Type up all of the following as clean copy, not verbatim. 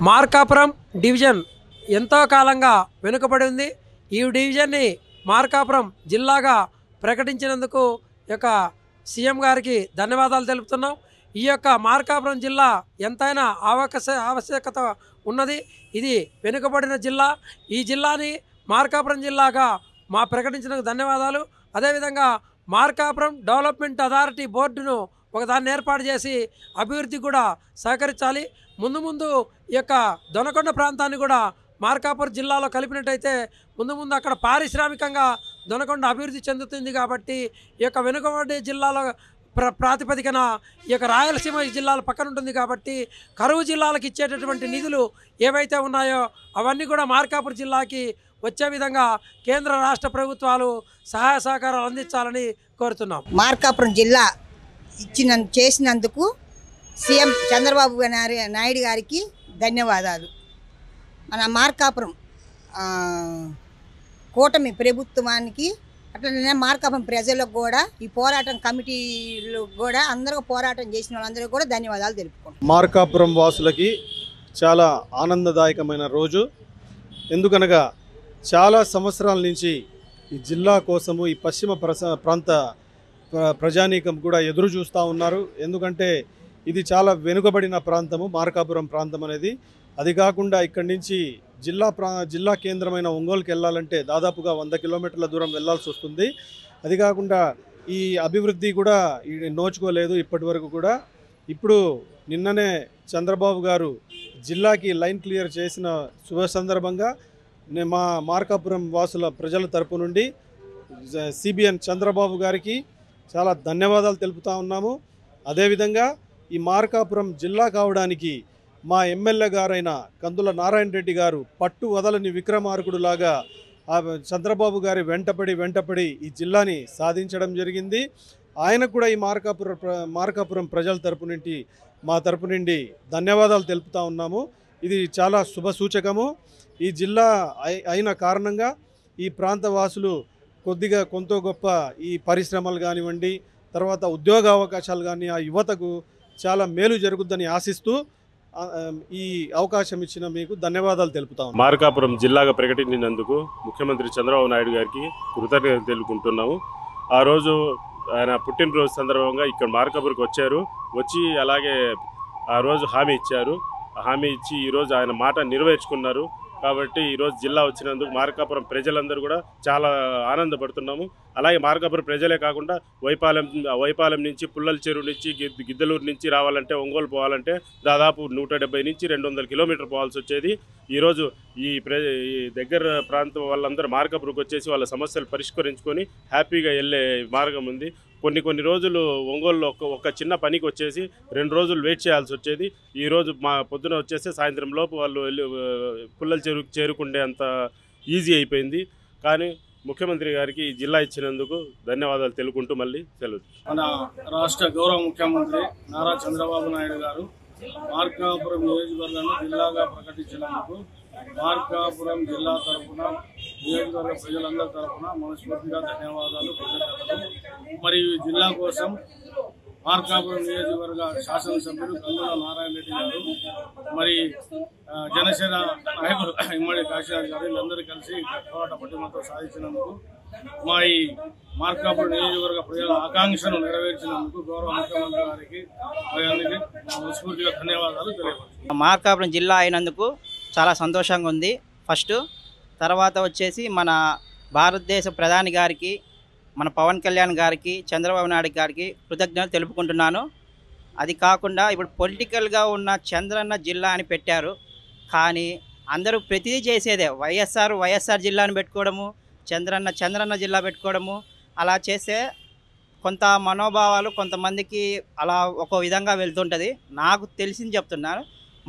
Markapuram division ఎంతో కాలంగా వెనుకబడి ఉంది. ఈ డివిజన్ని మార్కాపురం జిల్లాగా ప్రకటించినందుకు యొక్క సీఎం గారికి ధన్యవాదాలు తెలుపుతున్నాం. ఈ యొక్క మార్కాపురం జిల్లా ఎంతైనా ఆవశ్యకత ఉన్నది. ఇది వెనుకబడిన జిల్లా. ఈ జిల్లాని మార్కాపురం జిల్లాగా ప్రకటించినందుకు ధన్యవాదాలు. అదేవిధంగా మార్కాపురం డెవలప్మెంట్ అథారిటీ బోర్డును ఒకదాన్ని ఏర్పాటు చేసి అభివృద్ధి కూడా సహకరించాలి. ముందు ఈ యొక్క దొనకొండ ప్రాంతాన్ని కూడా మార్కాపురం జిల్లాలో కలిపినట్టయితే ముందు అక్కడ పారిశ్రామికంగా దొనకొండ అభివృద్ధి చెందుతుంది. కాబట్టి ఈ యొక్క వెనుకబడి జిల్లాలో ప్రాతిపదికన ఈ యొక్క రాయలసీమ జిల్లాల పక్కన ఉంటుంది. కాబట్టి కరువు జిల్లాలకు ఇచ్చేటటువంటి నిధులు ఏవైతే ఉన్నాయో అవన్నీ కూడా మార్కాపురం జిల్లాకి వచ్చే విధంగా కేంద్ర రాష్ట్ర ప్రభుత్వాలు సహాయ సహకారాలు అందించాలని కోరుతున్నాం. మార్కాపురం జిల్లా చేసినందుకు సీఎం చంద్రబాబు నాయుడు గారికి ధన్యవాదాలు. మన మార్కాపురం కూటమి ప్రభుత్వానికి అట్లనే మార్కాపురం ప్రజలకు కూడా ఈ పోరాటం కమిటీలు కూడా అందరూ పోరాటం చేసిన వాళ్ళందరూ కూడా ధన్యవాదాలు తెలుపుకుంటాం. మార్కాపురం వాసులకి చాలా ఆనందదాయకమైన రోజు. ఎందుకనగా చాలా సంవత్సరాల నుంచి ఈ జిల్లా కోసము ఈ పశ్చిమ ప్రాంత ప్రజానీకం కూడా ఎదురు చూస్తూ ఉన్నారు. ఎందుకంటే ఇది చాలా వెనుకబడిన ప్రాంతము మార్కాపురం ప్రాంతం అనేది. అది కాకుండా ఇక్కడి నుంచి జిల్లా కేంద్రమైన ఒంగోలుకి వెళ్ళాలంటే దాదాపుగా 100 కిలోమీటర్ల దూరం వెళ్ళాల్సి వస్తుంది. అది కాకుండా ఈ అభివృద్ధి కూడా నోచుకోలేదు ఇప్పటి వరకు కూడా. ఇప్పుడు నిన్ననే చంద్రబాబు గారు జిల్లాకి లైన్ క్లియర్ చేసిన శుభ సందర్భంగా మా మార్కాపురం వాసుల ప్రజల తరపు నుండి సిబిఎన్ చంద్రబాబు గారికి చాలా ధన్యవాదాలు తెలుపుతూ ఉన్నాము. అదేవిధంగా ఈ మార్కాపురం జిల్లా కావడానికి మా ఎమ్మెల్యే గారైన కందుల నారాయణ రెడ్డి గారు పట్టు వదలని విక్రమార్కుడులాగా చంద్రబాబు గారి వెంటపడి ఈ జిల్లాని సాధించడం జరిగింది. ఆయనకు కూడా ఈ మార్కాపురం ప్రజల తరపు నుండి మా తరపు నుండి ధన్యవాదాలు తెలుపుతూ ఉన్నాము. ఇది చాలా శుభ సూచకము. ఈ జిల్లా అయిన కారణంగా ఈ ప్రాంత వాసులు కొద్దిగా కొంత గొప్ప ఈ పరిశ్రమలు కానివ్వండి, తర్వాత ఉద్యోగ అవకాశాలు కానీ ఆ యువతకు చాలా మేలు జరుగుద్దని ఆశిస్తూ ఈ అవకాశం ఇచ్చిన మీకు ధన్యవాదాలు తెలుపుతాము. మార్కాపురం జిల్లాగా ప్రకటించినందుకు ముఖ్యమంత్రి చంద్రబాబు నాయుడు గారికి కృతజ్ఞతలు తెలుపుకుంటున్నాము. ఆ రోజు ఆయన పుట్టినరోజు సందర్భంగా ఇక్కడ మార్కాపురంకి వచ్చి అలాగే ఆ రోజు హామీ ఇచ్చారు. హామీ ఇచ్చి ఈరోజు ఆయన మాట నెరవేర్చుకున్నారు. కాబట్టి ఈరోజు జిల్లా వచ్చినందుకు మార్కాపురం ప్రజలందరూ కూడా చాలా ఆనందపడుతున్నాము. అలాగే మార్కాపురం ప్రజలే కాకుండా వైపాలెం నుంచి పుల్లల చెరువు నుంచి గిద్దలూరు నుంచి రావాలంటే ఒంగోలు పోవాలంటే దాదాపు 170 నుంచి 200 కిలోమీటర్ పోవాల్సి వచ్చేది. ఈరోజు ఈ దగ్గర ప్రాంతం వాళ్ళందరూ మార్కాపురంకి వచ్చేసి వాళ్ళ సమస్యలు పరిష్కరించుకొని హ్యాపీగా వెళ్ళే మార్గం ఉంది. కొన్ని రోజులు ఒంగోలులో ఒక చిన్న పనికి వచ్చేసి 2 రోజులు వెయిట్ చేయాల్సి వచ్చేది. ఈరోజు మా పొద్దున వచ్చేసి సాయంత్రం లోపు వాళ్ళు పుల్లల చెరువుకి చేరుకుండే అంత ఈజీ అయిపోయింది. కానీ ముఖ్యమంత్రి గారికి ఈ జిల్లా ఇచ్చినందుకు ధన్యవాదాలు తెలుపుకుంటూ మళ్ళీ సెలవు. మన రాష్ట్ర గౌరవ ముఖ్యమంత్రి నారా చంద్రబాబు నాయుడు గారు మార్కాపురం నియోజకవర్గాన్ని జిల్లాగా ప్రకటించినందుకు మార్కాపురం జిల్లా తరఫున నియోజకవర్గ ప్రజలందరి తరఫున మనస్ఫూర్తిగా ధన్యవాదాలు, కృతజ్ఞతలు. మరి జిల్లా కోసం మార్కాపురం నియోజకవర్గ శాసనసభ్యులు కందుల నారాయణ రెడ్డి గారు, మరి జనసేన నాయకులు ఇమ్మడి కాశీనాథ్ గారు వీళ్ళందరూ కలిసి పోరాట పట్టుమతో సాధించినందుకు మా ఈ మార్కాపురం నియోజకవర్గ ప్రజల ఆకాంక్షను నెరవేర్చినందుకు గౌరవ ముఖ్యమంత్రి గారికి అందరికీ మనస్ఫూర్తిగా ధన్యవాదాలు తెలియపరుస్తున్నాను. మార్కాపురం జిల్లా అయినందుకు చాలా సంతోషంగా ఉంది. తర్వాత వచ్చేసి మన భారతదేశ ప్రధాని గారికి, మన పవన్ కళ్యాణ్ గారికి, చంద్రబాబు నాయుడు గారికి కృతజ్ఞతలు తెలుపుకుంటున్నాను. అది కాకుండా ఇప్పుడు పొలిటికల్గా ఉన్న చంద్రన్న జిల్లా అని పెట్టారు. కానీ అందరూ ప్రతిదీ చేసేదే వైఎస్ఆర్ జిల్లాను పెట్టుకోవడము, చంద్రన్న జిల్లా పెట్టుకోవడము. అలా చేస్తే కొంత మనోభావాలు కొంతమందికి అలా ఒక విధంగా వెళ్తుంటుంది. నాకు తెలిసింది చెప్తున్నాను.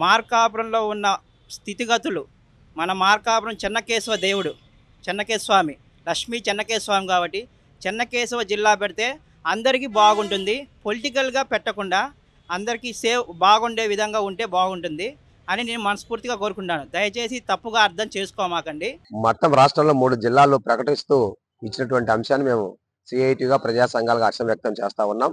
మార్కాపురంలో ఉన్న స్థితిగతులు, మన మార్కాపురం చెన్నకేశవ స్వామి లక్ష్మీ చెన్నకేశవ స్వామి కాబట్టి చెన్నకేశవ జిల్లా పెడితే అందరికీ బాగుంటుంది. పొలిటికల్గా పెట్టకుండా అందరికీ బాగుండే విధంగా ఉంటే బాగుంటుంది అని నేను మనస్ఫూర్తిగా కోరుకుంటాను. దయచేసి తప్పుగా అర్థం చేసుకోమాకండి. మొత్తం రాష్ట్రంలో 3 జిల్లాల్లో ప్రకటిస్తూ ఇచ్చినటువంటి అంశాన్ని మేము సిఐటిగా ప్రజా సంఘాలుగా హర్షం వ్యక్తం చేస్తా ఉన్నాం.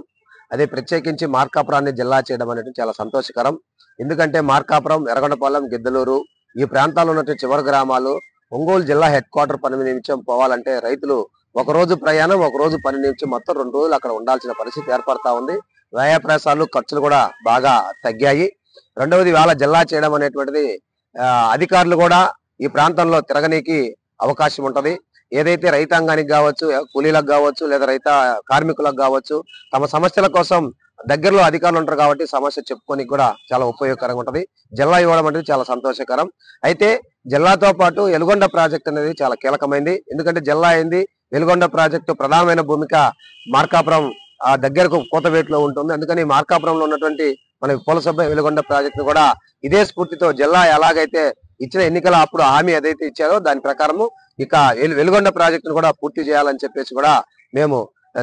అదే ప్రత్యేకించి మార్కాపురాన్ని జిల్లా చేయడం అనేది చాలా సంతోషకరం. ఎందుకంటే మార్కాపురం, ఎర్రగొండపాలెం, గిద్దలూరు ఈ ప్రాంతాల్లో ఉన్నటువంటి చివరి గ్రామాలు ఒంగోలు జిల్లా హెడ్ క్వార్టర్ పని నిమిషం పోవాలంటే రైతులు ఒక రోజు ప్రయాణం, ఒక రోజు పని నిమిషం మొత్తం 2 రోజులు అక్కడ ఉండాల్సిన పరిస్థితి ఏర్పడతా ఉంది. వ్యయ ప్రయాసాలు, ఖర్చులు కూడా బాగా తగ్గాయి. రెండవది ఇవాళ జిల్లా చేయడం అనేటువంటిది అధికారులు కూడా ఈ ప్రాంతంలో తిరగనీకి అవకాశం ఉంటది. ఏదైతే రైతాంగానికి కావచ్చు, కూలీలకు కావచ్చు, లేదా కార్మికులకు కావచ్చు, తమ సమస్యల కోసం దగ్గరలో అధికారులు ఉంటారు కాబట్టి సమస్య చెప్పుకోనికి కూడా చాలా ఉపయోగకరంగా ఉంటది. జిల్లా ఇవ్వడం అనేది చాలా సంతోషకరం. అయితే జిల్లాతో పాటు వెలుగొండ ప్రాజెక్ట్ అనేది చాలా కీలకమైంది. ఎందుకంటే జిల్లా అయింది, వెలుగొండ ప్రాజెక్టు ప్రధానమైన భూమిక మార్కాపురం దగ్గరకు కోతవేటులో ఉంటుంది. అందుకని మార్కాపురంలో ఉన్నటువంటి మన పులసభ వెలుగొండ ప్రాజెక్టు కూడా ఇదే స్ఫూర్తితో జిల్లా ఎలాగైతే ఇచ్చిన ఎన్నికల అప్పుడు హామీ ఏదైతే ఇచ్చారో దాని ప్రకారము ఇక వెలుగొండ ప్రాజెక్టును కూడా పూర్తి చేయాలని చెప్పేసి కూడా మేము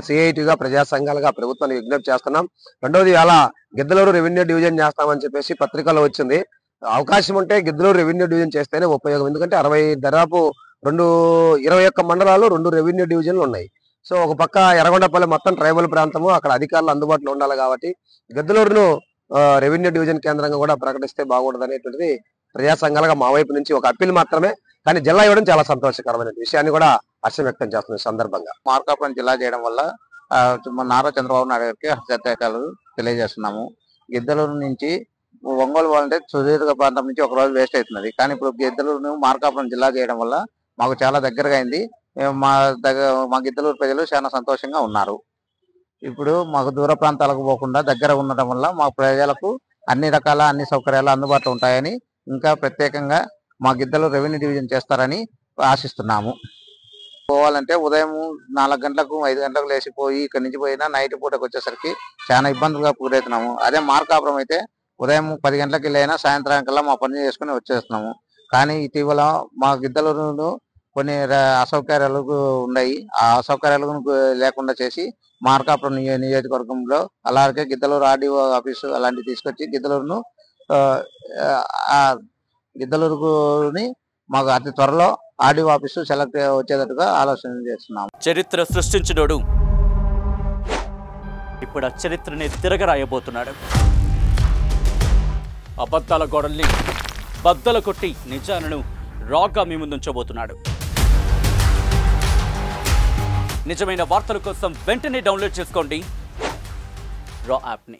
సిఐటిగా ప్రజా సంఘాలుగా ప్రభుత్వాన్ని విజ్ఞప్తి చేస్తున్నాం. రెండవది అలా గిద్దలూరు రెవెన్యూ డివిజన్ చేస్తామని చెప్పేసి పత్రికలో వచ్చింది. అవకాశం ఉంటే గిద్దలూరు రెవెన్యూ డివిజన్ చేస్తేనే ఉపయోగం. ఎందుకంటే దాదాపు 21 మండలాలు 2 రెవెన్యూ డివిజన్లు ఉన్నాయి. సో ఒక పక్క ఎర్రగొండపల్లి మొత్తం ట్రైబల్ ప్రాంతము, అక్కడ అధికారులు అందుబాటులో ఉండాలి కాబట్టి గిద్దలూరును రెవెన్యూ డివిజన్ కేంద్రంగా కూడా ప్రకటిస్తే బాగుంటుంది అనేటువంటిది ప్రజా సంఘాలుగా మా వైపు నుంచి ఒక అప్పీల్ మాత్రమే. కానీ జిల్లా ఇవ్వడం చాలా సంతోషకరమైన విషయాన్ని కూడా హర్షం వ్యక్తం చేస్తున్న సందర్భంగా మార్కాపురం జిల్లా చేయడం వల్ల నారా చంద్రబాబు నాయుడు గారికి హర్షాలు తెలియజేస్తున్నాము. గిద్దలూరు నుంచి ఒంగోలు వాళ్ళంటే సుదీర్ఘ ప్రాంతం నుంచి ఒక రోజు వేస్ట్ అవుతున్నది. కానీ ఇప్పుడు గిద్దలూరును మార్కాపురం జిల్లా చేయడం వల్ల మాకు చాలా దగ్గరగా అయింది. మా గిద్దలూరు ప్రజలు చాలా సంతోషంగా ఉన్నారు. ఇప్పుడు మాకు దూర ప్రాంతాలకు పోకుండా దగ్గర ఉండటం వల్ల మా ప్రజలకు అన్ని సౌకర్యాలు అందుబాటులో ఉంటాయని, ఇంకా ప్రత్యేకంగా మా గిద్దలూరు రెవెన్యూ డివిజన్ చేస్తారని ఆశిస్తున్నాము. పోవాలంటే ఉదయం 4 గంటలకు 5 గంటలకు లేచిపోయి ఇక్కడి నుంచి పోయినా నైట్ పూటకు వచ్చేసరికి చాలా ఇబ్బందులుగా గురవుతున్నాము. అదే మార్కాపురం అయితే ఉదయం 10 గంటలకు వెళ్ళైనా సాయంత్రానికల్లా మా పని చేసుకుని వచ్చేస్తున్నాము. కానీ ఇటీవల మా గిద్దలూరులో కొన్ని అసౌకర్యాలు ఉన్నాయి. ఆ అసౌకర్యాలు లేకుండా చేసి మార్కాపురం నియోజకవర్గంలో అలాగే గిద్దలూరు ఆర్డీఓ ఆఫీసు అలాంటివి తీసుకొచ్చి గిద్దలూరుని మాకు అతి త్వరలో ఆర్డీఓ ఆఫీసు సెలెక్ట్ వచ్చేటట్టుగా ఆలోచన చేస్తున్నాము. చరిత్ర సృష్టించినోడు ఇప్పుడు ఆ చరిత్రని తిరగరాయబోతున్నాడు. అబద్ధాల గోడల్ని బద్దల కొట్టి నిజాలను రాగా మీ ముందుంచబోతున్నాడు. నిజమైన వార్తల కోసం వెంటనే డౌన్లోడ్ చేసుకోండి రా యాప్ని.